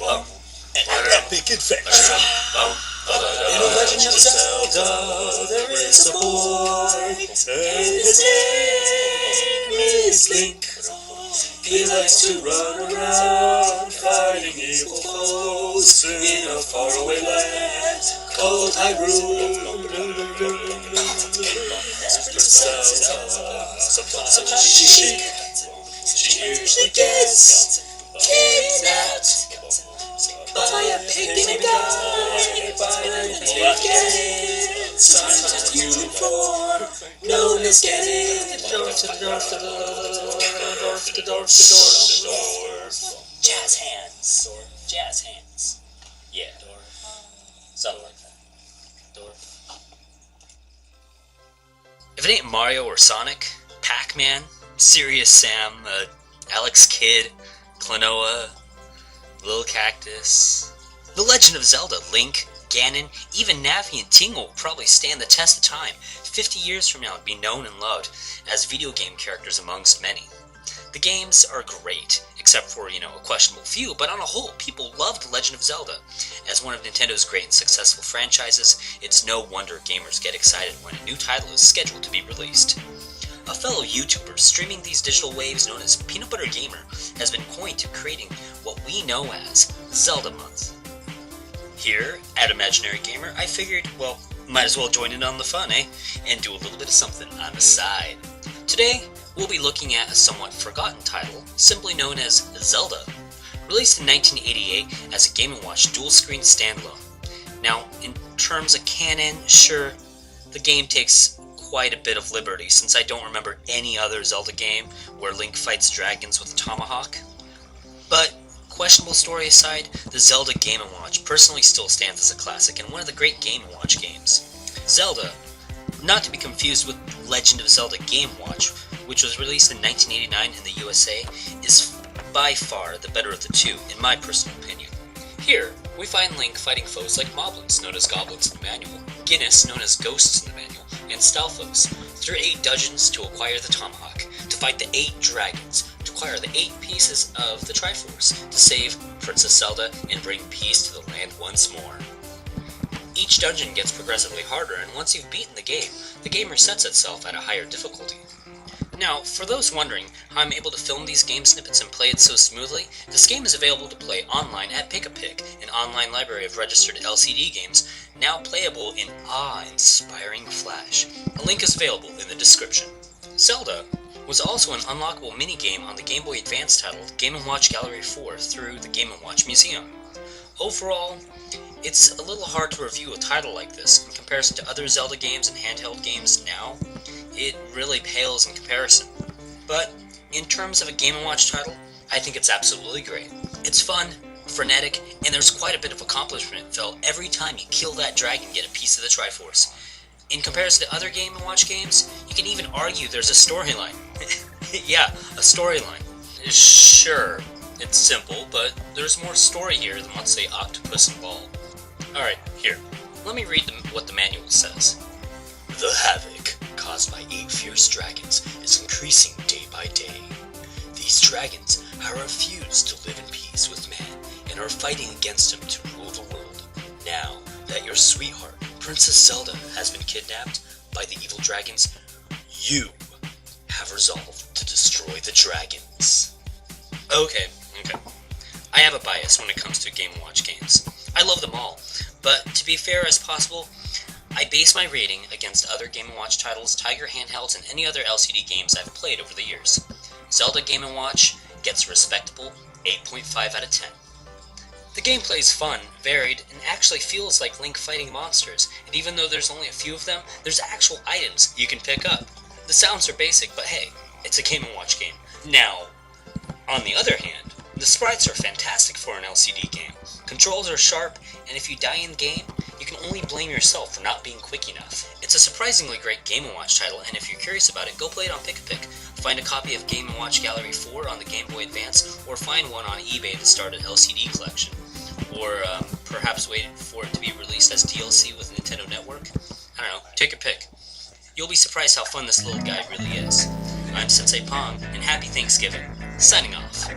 An epic adventure. In a Legend of Zelda, there is a boy, and his name is Link. He likes to run around fighting evil foes in a faraway land called Hyrule-lu-lululu-lu. After Zelda, sometimes Shiek, she usually gets kidnapped by a pig guy by the name of Ganon. Sometimes uniform, known as Ganon-dorf-d-d-d-dorf-d-d-dorf. Jazz hands. Jazz hands. Yeah. Something like that. If it ain't Mario or Sonic, Pac-Man, Serious Sam, Alex Kidd, Klonoa, Lil Cactus, The Legend of Zelda, Link, Ganon, even Navi and Tingle will probably stand the test of time, 50 years from now and be known and loved as video game characters amongst many. The games are great, except for, a questionable few, but on a whole, people loved The Legend of Zelda. As one of Nintendo's great and successful franchises, it's no wonder gamers get excited when a new title is scheduled to be released. A fellow YouTuber streaming these digital waves known as Peanut Butter Gamer has been coined to creating what we know as Zelda Month. Here, at Imaginary Gamer, I figured, might as well join in on the fun, and do a little bit of something on the side. Today, we'll be looking at a somewhat forgotten title, simply known as Zelda, released in 1988 as a Game & Watch dual-screen standalone. Now, in terms of canon, sure, the game takes quite a bit of liberty, since I don't remember any other Zelda game where Link fights dragons with a tomahawk. But, questionable story aside, the Zelda Game & Watch personally still stands as a classic and one of the great Game & Watch games. Zelda, not to be confused with Legend of Zelda Game & Watch, which was released in 1989 in the USA, is by far the better of the two, in my personal opinion. Here, we find Link fighting foes like moblins, known as goblins in the manual, Guinness, known as ghosts in the manual, and Stalfos, through 8 dungeons to acquire the tomahawk, to fight the 8 dragons, to acquire the 8 pieces of the Triforce, to save Princess Zelda and bring peace to the land once more. Each dungeon gets progressively harder, and once you've beaten the game resets itself at a higher difficulty. Now, for those wondering how I'm able to film these game snippets and play it so smoothly, this game is available to play online at Pick-a-Pick, an online library of registered LCD games, now playable in awe-inspiring Flash. A link is available in the description. Zelda was also an unlockable minigame on the Game Boy Advance titled Game & Watch Gallery 4 through the Game & Watch Museum. Overall, it's a little hard to review a title like this. In comparison to other Zelda games and handheld games now, it really pales in comparison. But in terms of a Game & Watch title, I think it's absolutely great. It's fun, frenetic, and there's quite a bit of accomplishment felt every time you kill that dragon and get a piece of the Triforce. In comparison to other Game & Watch games, you can even argue there's a storyline. Yeah, a storyline. Sure, it's simple, but there's more story here than, let's say, Octopus and Ball. Alright, here, let me read what the manual says. The havoc caused by 8 fierce dragons is increasing day by day. These dragons have refused to live in peace with man and are fighting against him to rule the world. Now that your sweetheart, Princess Zelda, has been kidnapped by the evil dragons, you have resolved to destroy the dragons. Okay. I have a bias when it comes to Game & Watch games. I love them all, but to be fair as possible, I base my rating against other Game & Watch titles, Tiger handhelds, and any other LCD games I've played over the years. Zelda Game & Watch gets a respectable 8.5 out of 10. The gameplay is fun, varied, and actually feels like Link fighting monsters, and even though there's only a few of them, there's actual items you can pick up. The sounds are basic, but hey, it's a Game & Watch game. Now, on the other hand, the sprites are fantastic for an LCD game. Controls are sharp, and if you die in the game, you can only blame yourself for not being quick enough. It's a surprisingly great Game & Watch title, and if you're curious about it, go play it on Pick-a-Pick. Find a copy of Game & Watch Gallery 4 on the Game Boy Advance, or find one on eBay to start an LCD collection. Or perhaps wait for it to be released as DLC with Nintendo Network. I don't know, take a pick. You'll be surprised how fun this little guy really is. I'm Sensei Pong, and happy Thanksgiving. Signing off.